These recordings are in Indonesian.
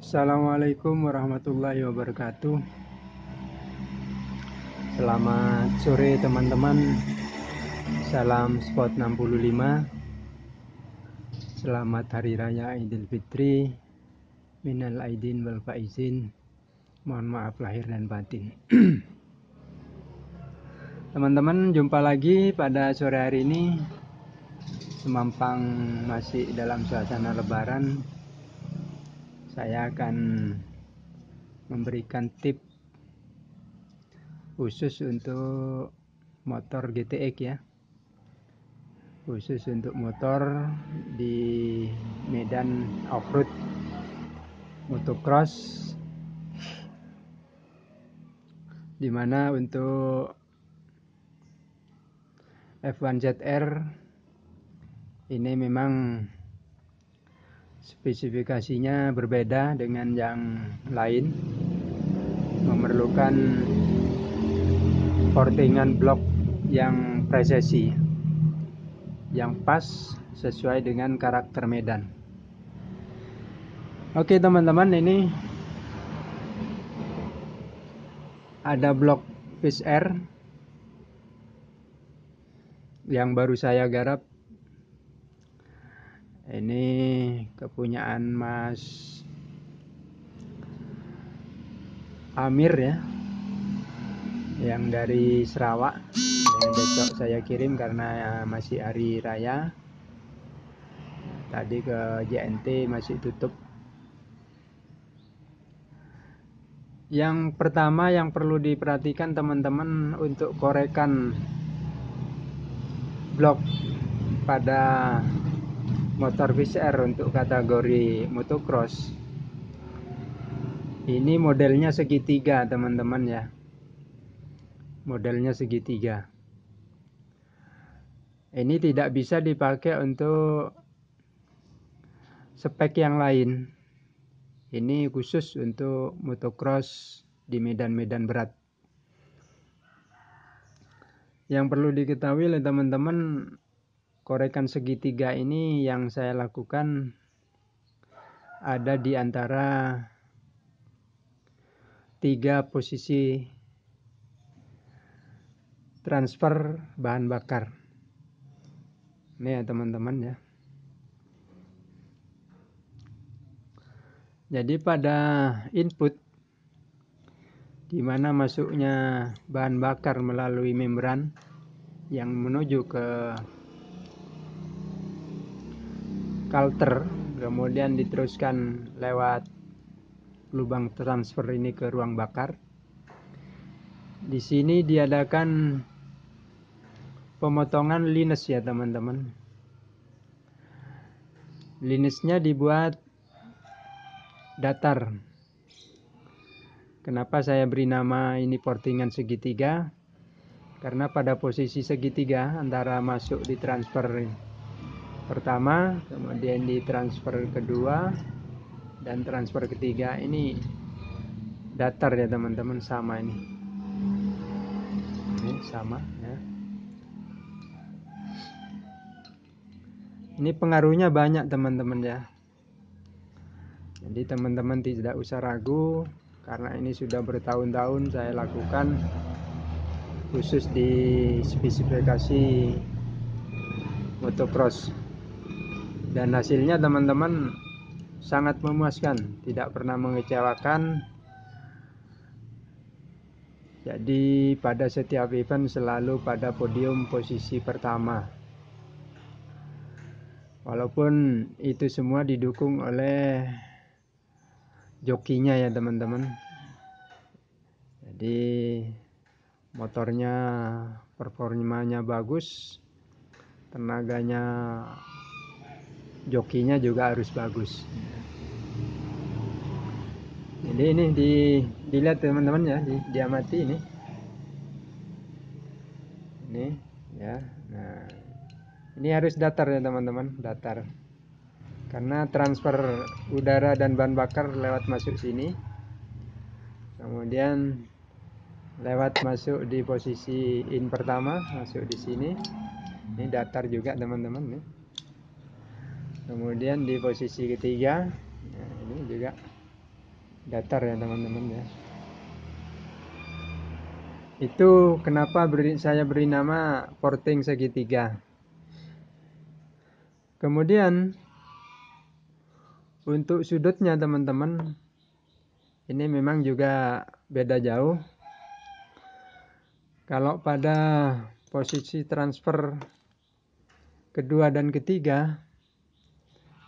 Assalamualaikum warahmatullahi wabarakatuh. Selamat sore teman-teman. Salam Spot 65. Selamat Hari Raya Idul Fitri. Minal aidin wal faizin. Mohon maaf lahir dan batin. Teman-teman, jumpa lagi pada sore hari ini. Semampang masih dalam suasana lebaran, saya akan memberikan tip khusus untuk motor GTX ya, khusus untuk motor di medan off-road motocross, dimana untuk F1ZR ini memang spesifikasinya berbeda dengan yang lain, memerlukan portingan blok yang presisi, yang pas sesuai dengan karakter medan. Oke teman-teman, ini ada blok Fish Air yang baru saya garap. Ini kepunyaan Mas Amir ya, yang dari Sarawak. Yang besok saya kirim karena masih hari raya. Tadi ke JNT masih tutup. Yang pertama yang perlu diperhatikan teman-teman untuk korekan blok pada motor Fish Air untuk kategori motocross, ini modelnya segitiga teman-teman ya, modelnya segitiga. Ini tidak bisa dipakai untuk spek yang lain. Ini khusus untuk motocross di medan-medan berat. Yang perlu diketahui oleh teman-teman, korekan segitiga ini yang saya lakukan ada di antara 3 posisi transfer bahan bakar. Ini ya teman-teman ya. Jadi pada input, di mana masuknya bahan bakar melalui membran yang menuju ke kalter, kemudian diteruskan lewat lubang transfer ini ke ruang bakar. Di sini diadakan pemotongan lines ya teman-teman. Linesnya dibuat datar. Kenapa saya beri nama ini portingan segitiga? Karena pada posisi segitiga antara masuk di transfer pertama, kemudian di transfer kedua, dan transfer ketiga ini datar ya teman-teman, sama ini. Ini sama ya. Ini pengaruhnya banyak teman-teman ya. Jadi teman-teman tidak usah ragu, karena ini sudah bertahun-tahun saya lakukan khusus di spesifikasi motocross. Dan hasilnya teman-teman sangat memuaskan, tidak pernah mengecewakan. Jadi pada setiap event selalu pada podium posisi pertama. Walaupun itu semua didukung oleh jokinya ya teman-teman. Jadi motornya performanya bagus, tenaganya, jokinya juga harus bagus. Jadi ini dilihat teman-teman ya, diamati ini. Ini ya. Nah, ini harus datar ya teman-teman, datar. Karena transfer udara dan bahan bakar lewat masuk sini. Kemudian lewat masuk di posisi in pertama, masuk di sini. Ini datar juga teman-teman nih. Kemudian di posisi ketiga, nah ini juga datar ya teman-teman ya. Itu kenapa saya beri nama porting segitiga. Kemudian untuk sudutnya teman-teman, ini memang juga beda jauh. Kalau pada posisi transfer kedua dan ketiga,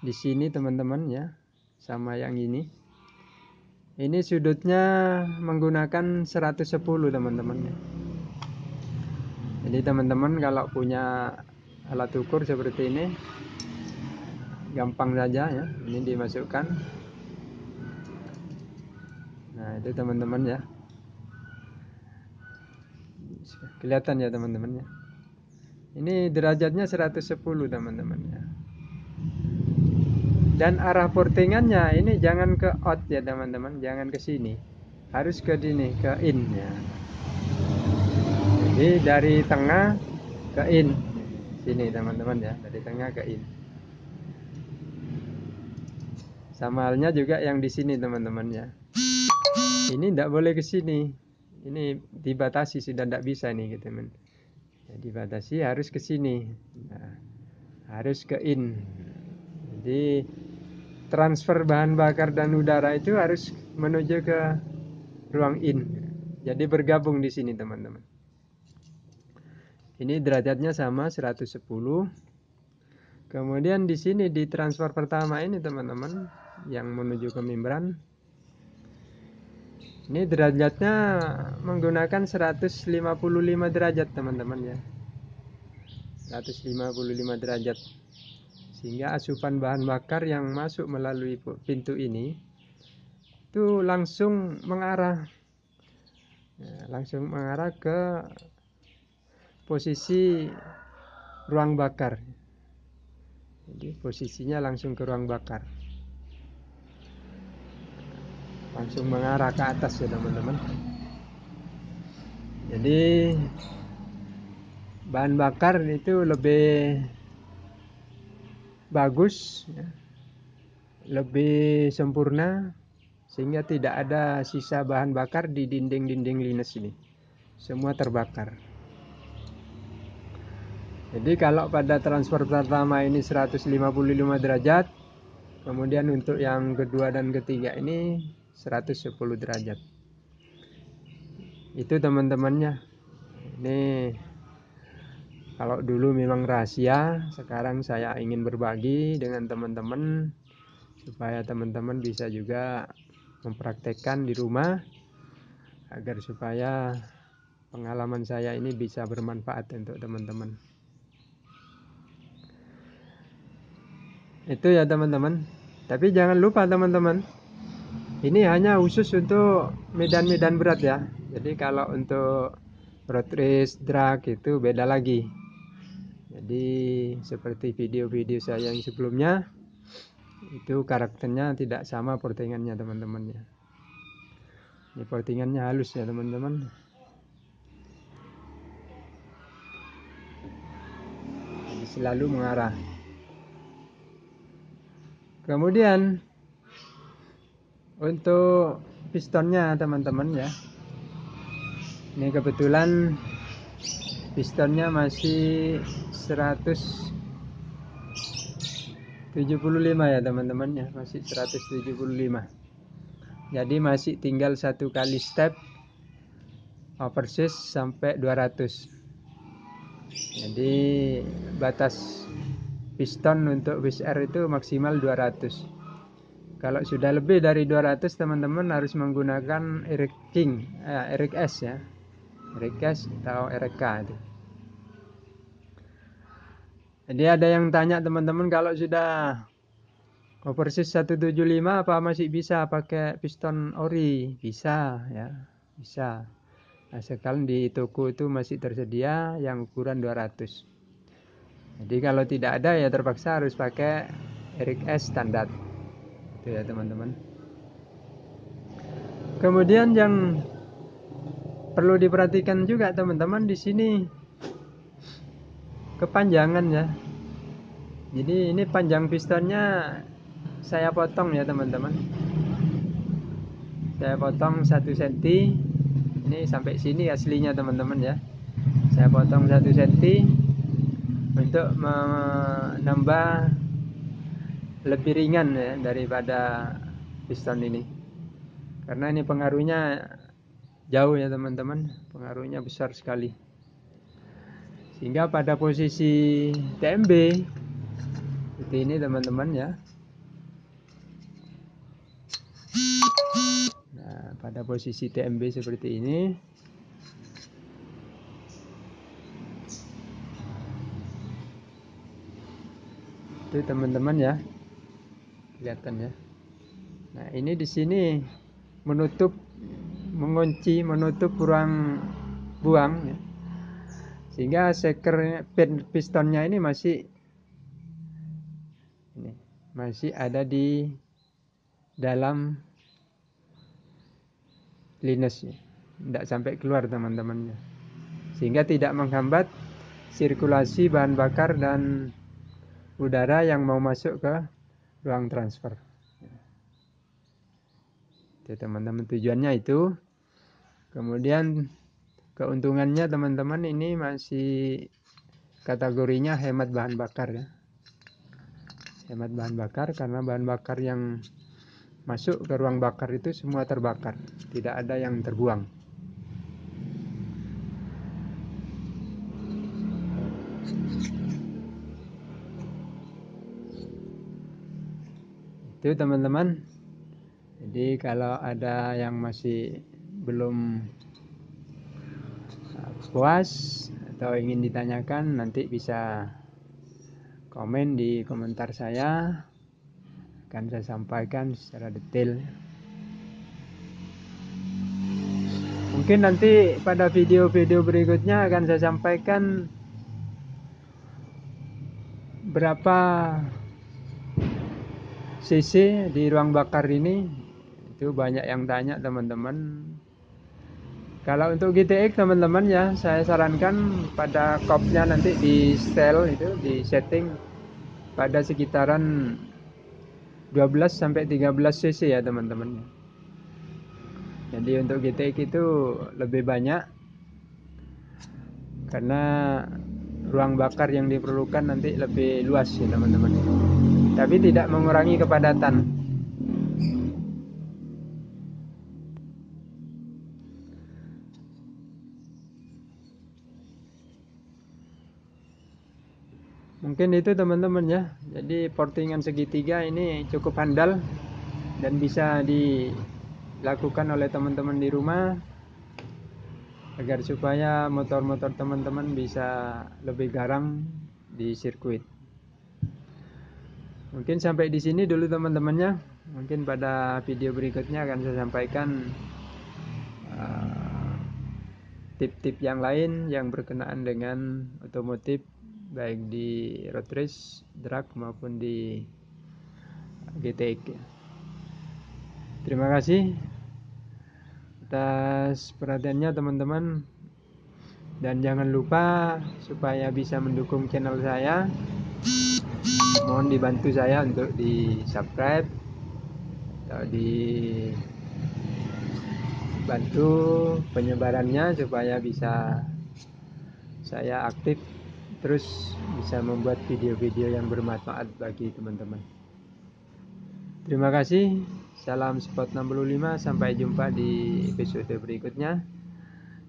di sini teman-teman ya, sama yang ini. Ini sudutnya menggunakan 110 teman-teman ya. Jadi teman-teman kalau punya alat ukur seperti ini, gampang saja ya. Ini dimasukkan. Nah itu teman-teman ya. Kelihatan ya teman-teman ya. Ini derajatnya 110 teman-teman ya. Dan arah portingannya ini jangan ke out ya teman-teman, jangan ke sini. Harus ke sini, ke in ya. Jadi dari tengah ke in. Sini teman-teman ya, dari tengah ke in. Sama halnya juga yang di sini teman-teman ya. Ini tidak boleh ke sini. Ini dibatasi, sudah tidak bisa nih gitu teman. Ya, dibatasi harus ke sini. Nah, harus ke in. Jadi transfer bahan bakar dan udara itu harus menuju ke ruang in. Jadi bergabung di sini teman-teman. Ini derajatnya sama 110. Kemudian di sini di transfer pertama ini teman-teman yang menuju ke membran. Ini derajatnya menggunakan 155 derajat teman-teman ya. 155 derajat. Sehingga asupan bahan bakar yang masuk melalui pintu ini itu langsung mengarah ke posisi ruang bakar. Jadi posisinya langsung ke ruang bakar, langsung mengarah ke atas ya teman-teman. Jadi bahan bakar itu lebih bagus ya, lebih sempurna, sehingga tidak ada sisa bahan bakar di dinding-dinding linus ini, semua terbakar. Jadi kalau pada transfer pertama ini 155 derajat, kemudian untuk yang kedua dan ketiga ini 110 derajat. Itu teman-temannya. Ini kalau dulu memang rahasia, sekarang saya ingin berbagi dengan teman-teman supaya teman-teman bisa juga mempraktekkan di rumah, agar supaya pengalaman saya ini bisa bermanfaat untuk teman-teman. Itu ya teman-teman. Tapi jangan lupa teman-teman, ini hanya khusus untuk medan-medan berat ya. Jadi kalau untuk road race, drag itu beda lagi. Jadi seperti video-video saya yang sebelumnya, itu karakternya tidak sama portingannya teman-teman ya. Ini portingannya halus ya teman-teman. Jadi selalu mengarah. Kemudian untuk pistonnya teman-teman ya. Ini kebetulan pistonnya masih 175 ya teman-teman ya, masih 175. Jadi masih tinggal satu kali step overseas sampai 200. Jadi batas piston untuk Wizz Air itu maksimal 200. Kalau sudah lebih dari 200 teman-teman harus menggunakan Eric S ya. Eric S atau RK itu. Jadi ada yang tanya teman-teman, kalau sudah overseas 175 apa masih bisa pakai piston ori? Bisa ya, bisa. Asalkan di toko itu masih tersedia yang ukuran 200. Jadi kalau tidak ada ya terpaksa harus pakai Eric S standar. Itu ya teman-teman. Kemudian yang perlu diperhatikan juga teman-teman, di sini kepanjangan ya. Jadi ini panjang pistonnya saya potong ya teman-teman. saya potong 1 cm. Ini sampai sini aslinya teman-teman ya. Saya potong 1 cm untuk menambah lebih ringan ya daripada piston ini. Karena ini pengaruhnya jauh ya teman-teman, pengaruhnya besar sekali. Sehingga pada posisi TMB seperti ini teman-teman ya. Nah, pada posisi TMB seperti ini, itu teman-teman ya, kelihatan ya. Nah, ini di sini mengunci, menutup ruang buang ya. Sehingga seker pistonnya ini masih ada di dalam linus ya. Tidak sampai keluar teman-teman, sehingga tidak menghambat sirkulasi bahan bakar dan udara yang mau masuk ke ruang transfer. Itu teman-teman, tujuannya itu. Kemudian keuntungannya teman-teman, ini masih kategorinya hemat bahan bakar ya. Hemat bahan bakar karena bahan bakar yang masuk ke ruang bakar itu semua terbakar, tidak ada yang terbuang. Itu teman-teman. Jadi kalau ada yang masih belum puas atau ingin ditanyakan, nanti bisa komen di komentar saya, akan saya sampaikan secara detail. Mungkin nanti pada video-video berikutnya akan saya sampaikan berapa cc di ruang bakar ini. Itu banyak yang tanya teman-teman. Kalau untuk GTX teman-teman ya, saya sarankan pada kopnya nanti di setel itu, di setting pada sekitaran 12 sampai 13 cc ya teman-teman. Jadi untuk GTX itu lebih banyak karena ruang bakar yang diperlukan nanti lebih luas ya teman-teman. Tapi tidak mengurangi kepadatan. Mungkin itu teman-teman ya. Jadi portingan segitiga ini cukup handal dan bisa dilakukan oleh teman-teman di rumah agar supaya motor-motor teman-teman bisa lebih garang di sirkuit. Mungkin sampai di sini dulu teman-temannya. Mungkin pada video berikutnya akan saya sampaikan tip-tip yang lain yang berkenaan dengan otomotif, baik di road race, drag maupun di GTX. Terima kasih atas perhatiannya teman-teman, dan jangan lupa supaya bisa mendukung channel saya, mohon dibantu saya untuk di subscribe atau dibantu penyebarannya supaya bisa saya aktif terus, bisa membuat video-video yang bermanfaat bagi teman-teman. Terima kasih. Salam Spot 65. Sampai jumpa di episode berikutnya.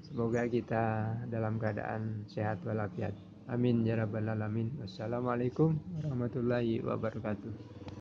Semoga kita dalam keadaan sehat walafiat. Amin ya rabbal alamin. Wassalamualaikum warahmatullahi wabarakatuh.